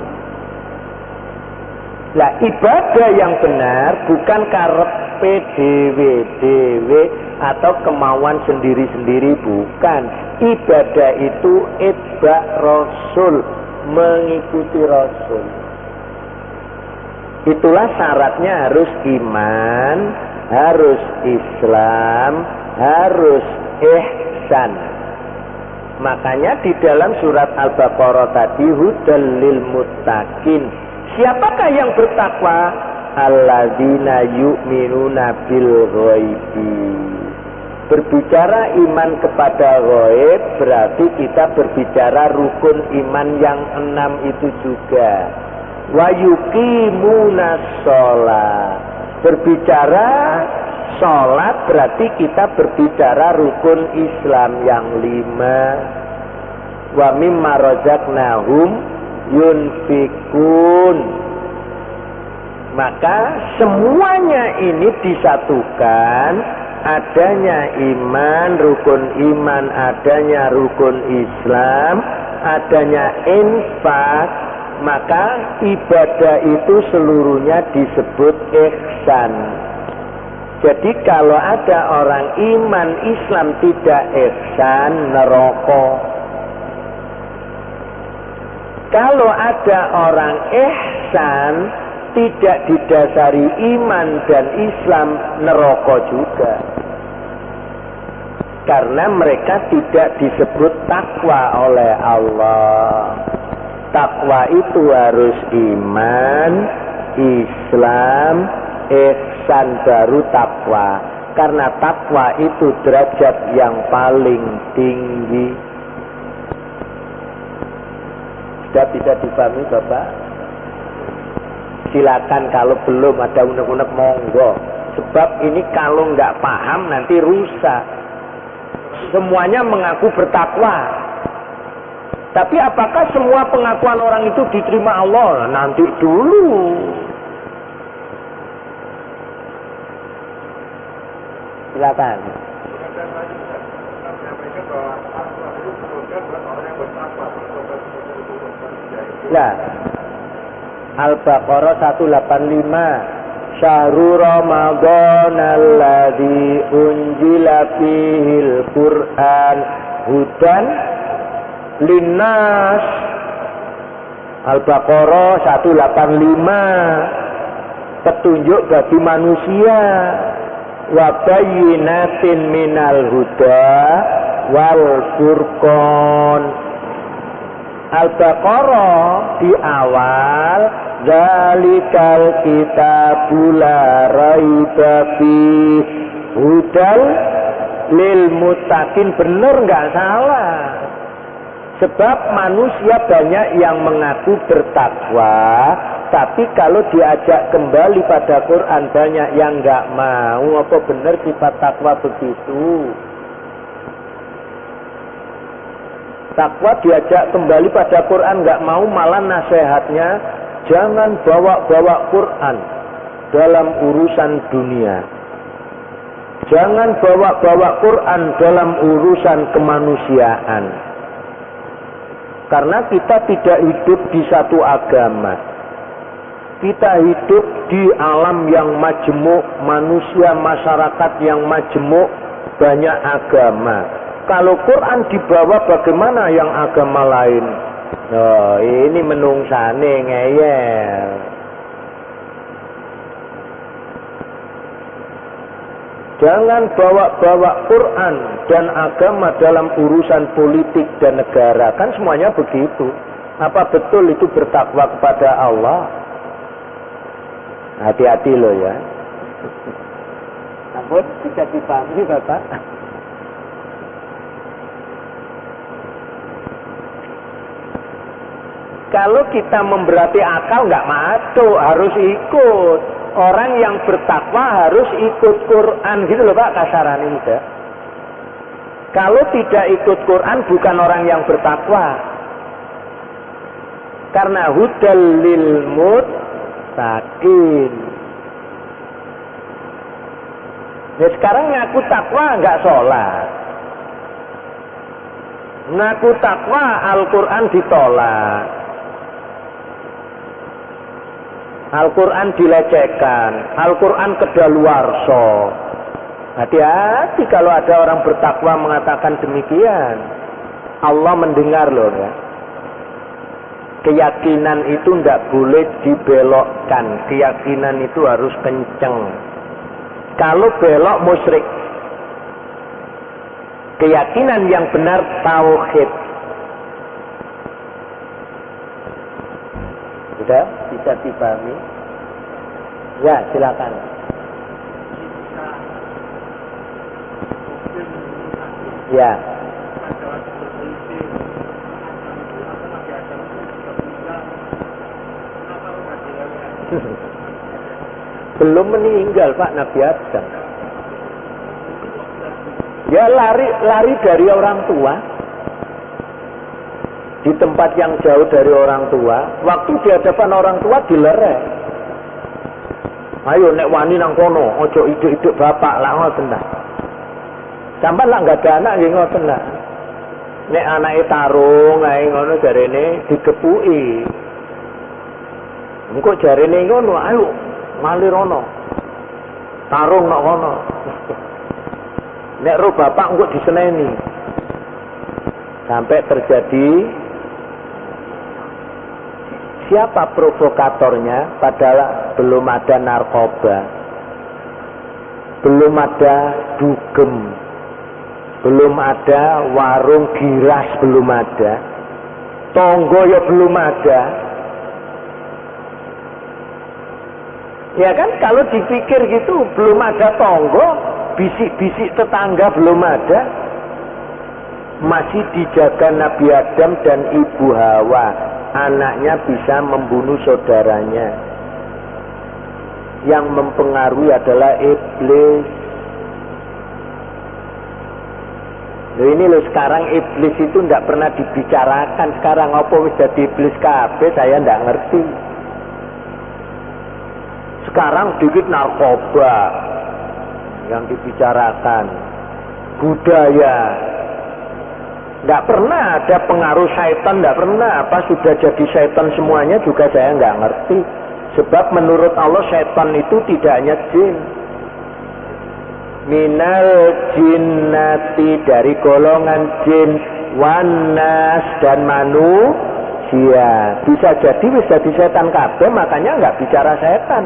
Lah ibadah yang benar bukan karepe dewe atau kemauan sendiri-sendiri, bukan. Ibadah itu itba Rasul, mengikuti Rasul. Itulah syaratnya, harus iman, harus Islam, harus ihsan. Makanya di dalam surat Al-Baqarah tadi hudal lil muttaqin. Siapakah yang bertakwa? Alladzina yu'minuna bil ghaibi. Berbicara iman kepada ghaib berarti kita berbicara rukun iman yang 6 itu juga. Wa yuqimuna sholat. Berbicara sholat berarti kita berbicara rukun Islam yang 5. Wa mimma razaqnahum yunfikun. Maka semuanya ini disatukan, adanya iman, rukun iman, adanya rukun Islam, adanya infak, maka ibadah itu seluruhnya disebut ihsan. Jadi kalau ada orang iman Islam tidak ihsan, neraka. Kalau ada orang ihsan tidak didasari iman dan Islam, neraka juga. Karena mereka tidak disebut takwa oleh Allah. Takwa itu harus iman, Islam, ihsan, baru takwa. Karena takwa itu derajat yang paling tinggi. Sudah bisa dipahami Bapak? Silakan, kalau belum ada unek-unek monggo. Sebab ini kalau nggak paham nanti rusak. Semuanya mengaku bertakwa. Tapi apakah semua pengakuan orang itu diterima Allah? Nanti dulu. Silakan. Nah, Al-Baqarah 185. Syahrul Ramadan alladzi unzila fihil Qur'an hudan linnas. Al-Baqarah 185. Petunjuk bagi manusia. Wa bayyinatin minal huda wal furqan. Al-Baqarah di awal, zalikal kitabul la raiba fih hudal lil muttaqin. Bener nggak salah. Sebab manusia banyak yang mengaku bertakwa, tapi kalau diajak kembali pada Quran banyak yang nggak mau. Apa benar sifat takwa begitu? Takwa diajak kembali pada Quran nggak mau, malah nasihatnya jangan bawa-bawa Quran dalam urusan dunia. Jangan bawa-bawa Quran dalam urusan kemanusiaan. Karena kita tidak hidup di satu agama. Kita hidup di alam yang majemuk, manusia, masyarakat yang majemuk, banyak agama. Kalau Quran dibawa, bagaimana yang agama lain? Oh, ini menungsane ngeyel. Jangan bawa-bawa Quran dan agama dalam urusan politik dan negara. Kan semuanya begitu. Apa betul itu bertakwa kepada Allah? Hati-hati loh ya. Ampun, tidak dipahami Bapak. Kalau kita memberati akal nggak masuk, harus ikut. Orang yang bertakwa harus ikut Quran, gitu loh Pak, kasaran ini ya. Kalau tidak ikut Quran bukan orang yang bertakwa. Karena hudal lil muttaqin. Ya sekarang ngaku takwa nggak sholat. Ngaku takwa Al-Quran ditolak. Al-Quran dilecehkan, Al-Quran kedaluarsa. Hati-hati kalau ada orang bertakwa mengatakan demikian. Allah mendengar loh ya. Keyakinan itu tidak boleh dibelokkan. Keyakinan itu harus kenceng. Kalau belok musyrik. Keyakinan yang benar tauhid. Sudah bisa dipahami? Ya, silakan. Ya. Belum meninggal Pak Nabi Adam. Ya lari dari orang tua. Di tempat yang jauh dari orang tua, waktu di hadapan orang tua dilerek. Ayo nek wani nang kono, ojo iduk-iduk bapak lah ngoten ta. Sampai lah nggak ada anak nggih ngoten ta. Nek anake tarung ae ngono jarene digepuki. Engko jarene ngono, ayo malirono. Tarung nang kono. Nek ro bapak engko diseneni. Sampai terjadi. Siapa provokatornya? Padahal belum ada narkoba, belum ada dugem, belum ada, warung giras belum ada, tonggo ya belum ada. Ya kan, kalau dipikir gitu, belum ada tonggo, bisik-bisik tetangga belum ada, masih dijaga Nabi Adam dan Ibu Hawa, anaknya bisa membunuh saudaranya. Yang mempengaruhi adalah iblis. Ini loh, sekarang iblis itu tidak pernah dibicarakan. Sekarang apa wis dadi iblis kabeh, saya tidak ngerti. Sekarang dikit narkoba yang dibicarakan, budaya. Tidak pernah ada pengaruh syaitan, tidak pernah. Apa sudah jadi syaitan semuanya juga saya nggak ngerti. Sebab menurut Allah syaitan itu tidak hanya jin. Minal jinnati, dari golongan jin, wanas, dan manusia. Bisa jadi wis dadi setan kabeh, makanya nggak bicara setan.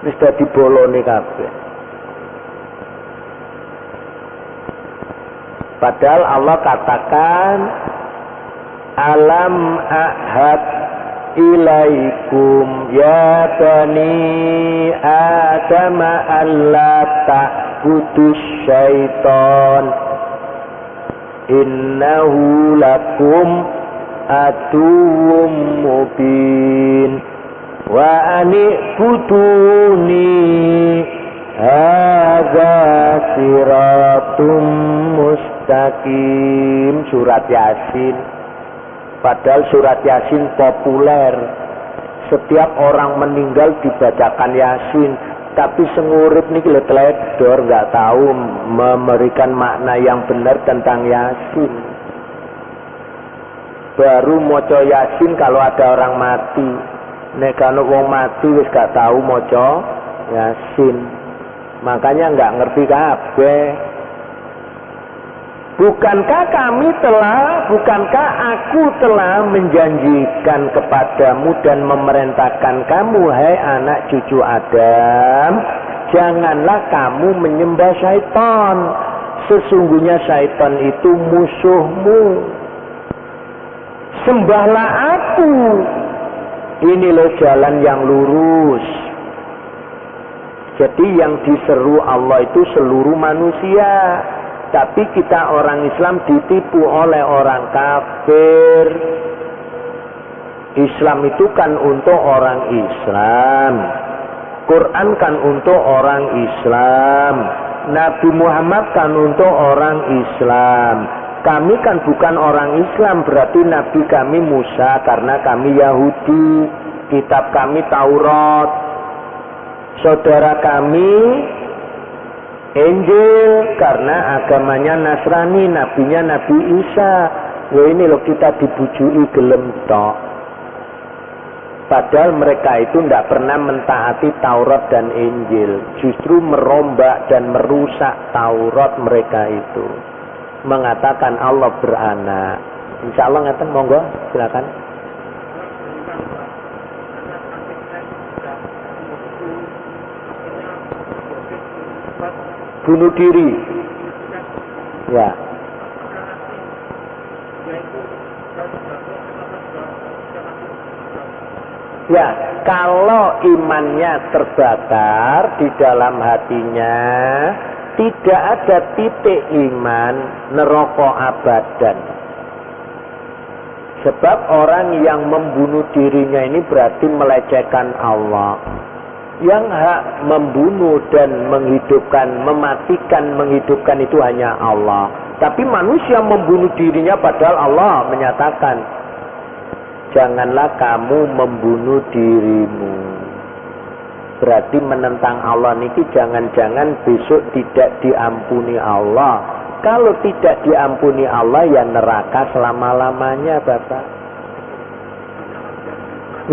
Wis dadi bolone kabeh. Padahal Allah katakan, alam ahad ilaikum ya bani Adam alla ta'budus syaitan innahu lakum aduwwum mubin wa an'buduni hadza siratum mustaqim. Surat Yasin. Padahal surat Yasin populer. Setiap orang meninggal dibacakan Yasin. Tapi sengurip nih teledor, nggak tahu memberikan makna yang benar tentang Yasin. Baru moco Yasin kalau ada orang mati. Nek kalau wong mati wis gak tahu moco Yasin. Makanya nggak ngerti kabeh. Bukankah aku telah menjanjikan kepadamu dan memerintahkan kamu, hai anak cucu Adam, janganlah kamu menyembah syaitan. Sesungguhnya syaitan itu musuhmu. Sembahlah aku. Ini loh jalan yang lurus. Jadi yang diseru Allah itu seluruh manusia. Tapi kita orang Islam ditipu oleh orang kafir. Islam itu kan untuk orang Islam. Quran kan untuk orang Islam. Nabi Muhammad kan untuk orang Islam. Kami kan bukan orang Islam, berarti Nabi kami Musa karena kami Yahudi. Kitab kami Taurat. Saudara kami Injil karena agamanya Nasrani, nabinya Nabi Isa. Wah, ini loh kita dibujui gelem tok. Padahal mereka itu tidak pernah mentaati Taurat dan Injil. Justru merombak dan merusak Taurat mereka itu. Mengatakan Allah beranak. Insya Allah ngaten, monggo silakan. Bunuh diri. Ya. Ya, kalau imannya terbakar di dalam hatinya, tidak ada titik iman, neraka abadan. Sebab orang yang membunuh dirinya ini berarti melecehkan Allah. Yang hak membunuh dan menghidupkan, mematikan, menghidupkan itu hanya Allah. Tapi manusia membunuh dirinya padahal Allah menyatakan, janganlah kamu membunuh dirimu. Berarti menentang Allah niki jangan-jangan besok tidak diampuni Allah. Kalau tidak diampuni Allah ya neraka selama-lamanya, Bapak.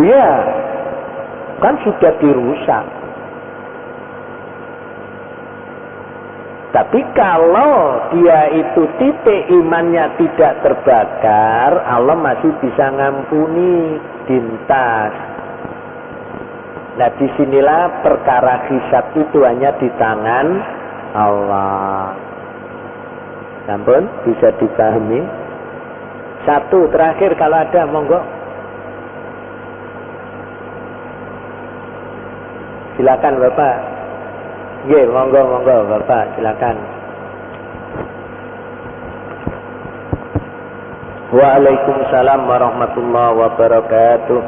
Iya. Kan sudah dirusak. Tapi kalau dia itu titik imannya tidak terbakar, Allah masih bisa ngampuni, dintas. Nah disinilah perkara hisab itu hanya di tangan Allah. Sampun bisa dipahami. Satu terakhir kalau ada, monggo. Silakan Bapak. Nggih, monggo Bapak, silakan. Waalaikumsalam warahmatullahi wabarakatuh.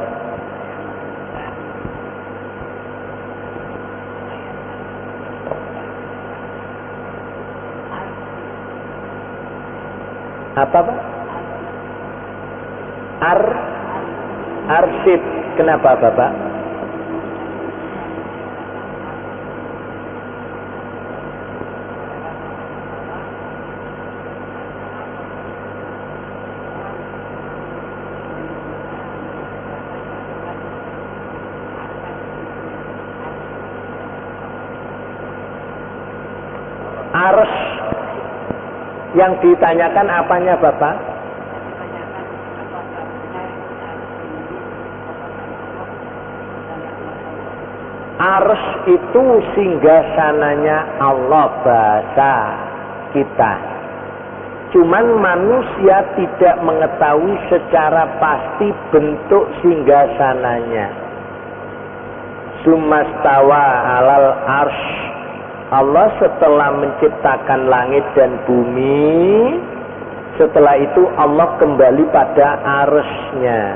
Apa Pak? Arsip. Kenapa Bapak? Ars. Yang ditanyakan apanya Bapak? Ars itu singgasananya Allah bahasa kita. Cuman manusia tidak mengetahui secara pasti bentuk singgasananya. Sumastawa alal arsh. Allah setelah menciptakan langit dan bumi, setelah itu Allah kembali pada arsy-nya.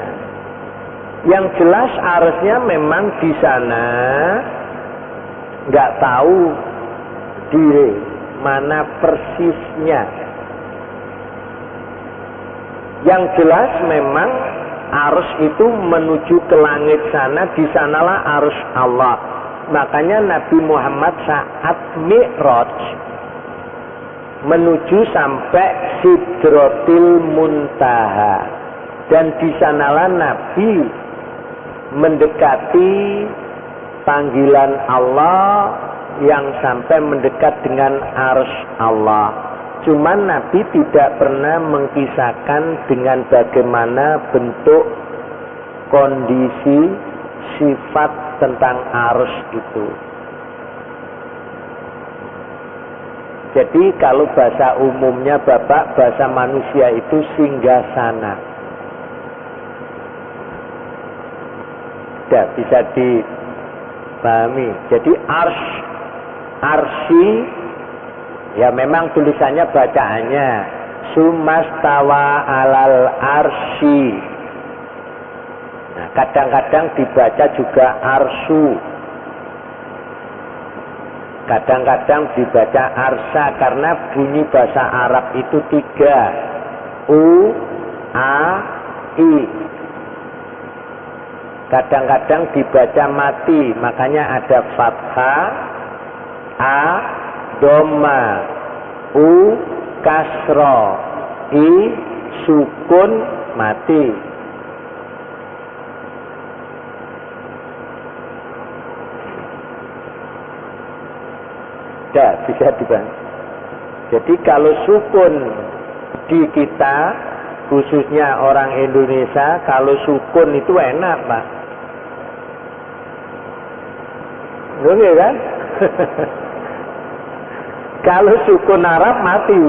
Yang jelas arsy-nya memang di sana nggak tahu di mana persisnya. Yang jelas memang arsy itu menuju ke langit sana, di sanalah arsy Allah. Makanya Nabi Muhammad saat Mi'raj menuju sampai Sidratil Muntaha, dan di sanalah Nabi mendekati panggilan Allah yang sampai mendekat dengan arsy Allah. Cuman Nabi tidak pernah mengkisahkan dengan bagaimana bentuk, kondisi, sifat tentang arsy itu. Jadi kalau bahasa umumnya Bapak, bahasa manusia itu singgasana. Sudah bisa dipahami. Jadi arsy ya memang tulisannya bacaannya sumastawa alal arsy. Nah, kadang-kadang dibaca juga arsu, kadang-kadang dibaca arsa, karena bunyi bahasa Arab itu 3, U, A, I. Kadang-kadang dibaca mati, makanya ada fathah, A, doma, U, kasro, I, sukun, mati. Bisa dibantu. Jadi kalau sukun di kita, khususnya orang Indonesia, kalau sukun itu enak Pak. Betul kan? Kalau sukun Arab mati.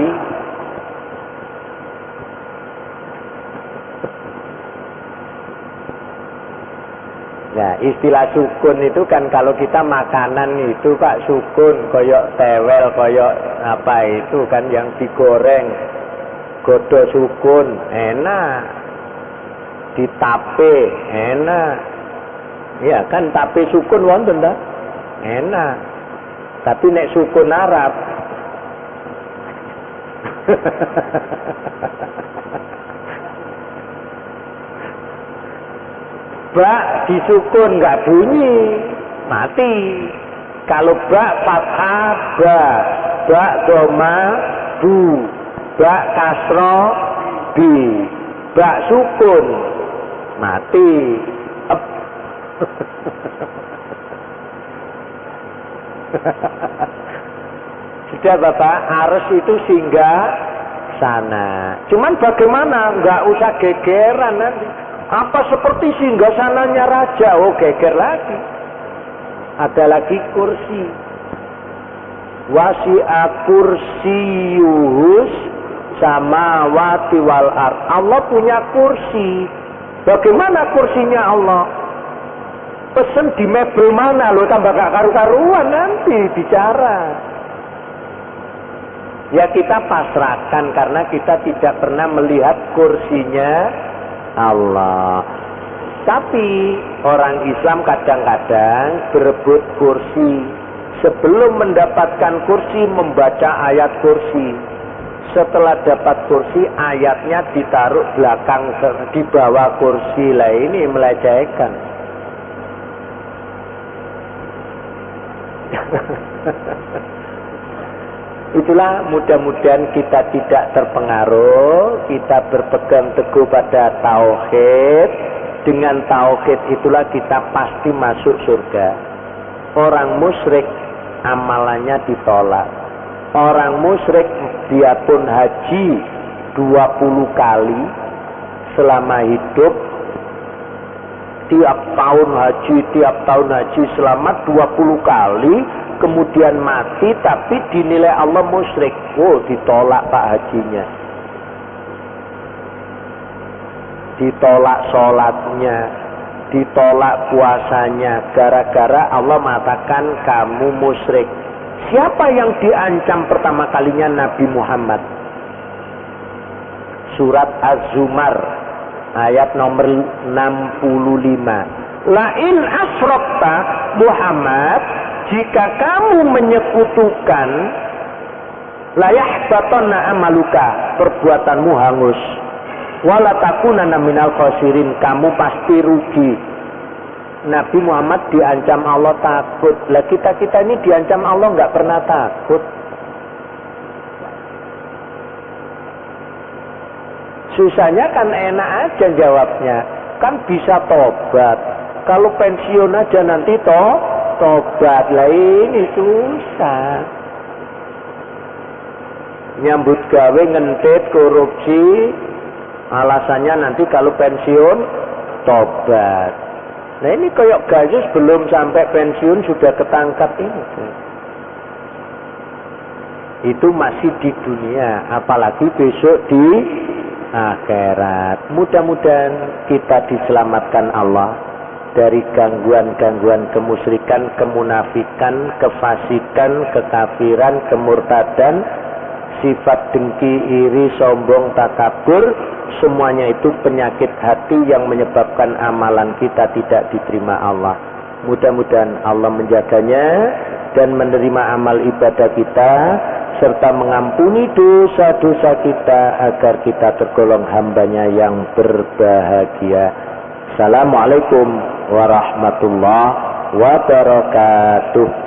Nah, istilah sukun itu kan kalau kita makanan itu Pak, sukun koyok tewel, koyok apa itu kan yang digoreng, godo sukun enak, ditape enak, ya kan tape sukun wonten ta enak, tapi nek sukun Arab bak disukun nggak bunyi, mati. Kalau bak fathah bak doma bu, bak kasro bi, bak sukun mati. Sudah Bapak, arsy itu singgah sana. Cuman bagaimana? Nggak usah gegeran nanti. Apa seperti singgasananya raja? Oh, geger lagi. Ada lagi kursi. Wasi'a kursiyuhus samawati wal ard. Allah punya kursi. Bagaimana kursinya Allah? Pesen di mebel mana lo, tambah gak karu-karuan nanti bicara. Ya kita pasrahkan karena kita tidak pernah melihat kursinya Allah. Tapi orang Islam kadang-kadang berebut kursi. Sebelum mendapatkan kursi membaca ayat kursi. Setelah dapat kursi ayatnya ditaruh belakang di bawah kursi. Lah ini melecehkan. Itulah mudah-mudahan kita tidak terpengaruh, kita berpegang teguh pada tauhid. Dengan tauhid itulah kita pasti masuk surga. Orang musyrik amalannya ditolak. Orang musyrik dia pun haji 20 kali selama hidup. Tiap tahun haji selama 20 kali. Kemudian mati tapi dinilai Allah musyrik. Oh, ditolak pak hajinya. Ditolak sholatnya. Ditolak puasanya. Gara-gara Allah mengatakan kamu musyrik. Siapa yang diancam pertama kalinya? Nabi Muhammad. Surat Az-Zumar ayat nomor 65. Lain asrokta Muhammad, jika kamu menyekutukan, layah batonna amaluka, perbuatanmu hangus. Wala takunanna minal khosirin, kamu pasti rugi. Nabi Muhammad diancam Allah takut. Lah kita ini diancam Allah nggak pernah takut. Susahnya kan enak aja jawabnya. Kan bisa tobat. Kalau pensiun aja nanti tobat. Lah ini susah. Nyambut gawe ngentit korupsi. Alasannya nanti kalau pensiun tobat. Nah ini kayak Gazus belum sampai pensiun sudah ketangkap ini. Itu masih di dunia. Apalagi besok di akhirat. Mudah-mudahan kita diselamatkan Allah dari gangguan-gangguan kemusyrikan, kemunafikan, kefasikan, kekafiran, kemurtadan, sifat dengki, iri, sombong, takabur. Semuanya itu penyakit hati yang menyebabkan amalan kita tidak diterima Allah. Mudah-mudahan Allah menjaganya dan menerima amal ibadah kita serta mengampuni dosa-dosa kita agar kita tergolong hambanya yang berbahagia. Assalamualaikum warahmatullahi wabarakatuh.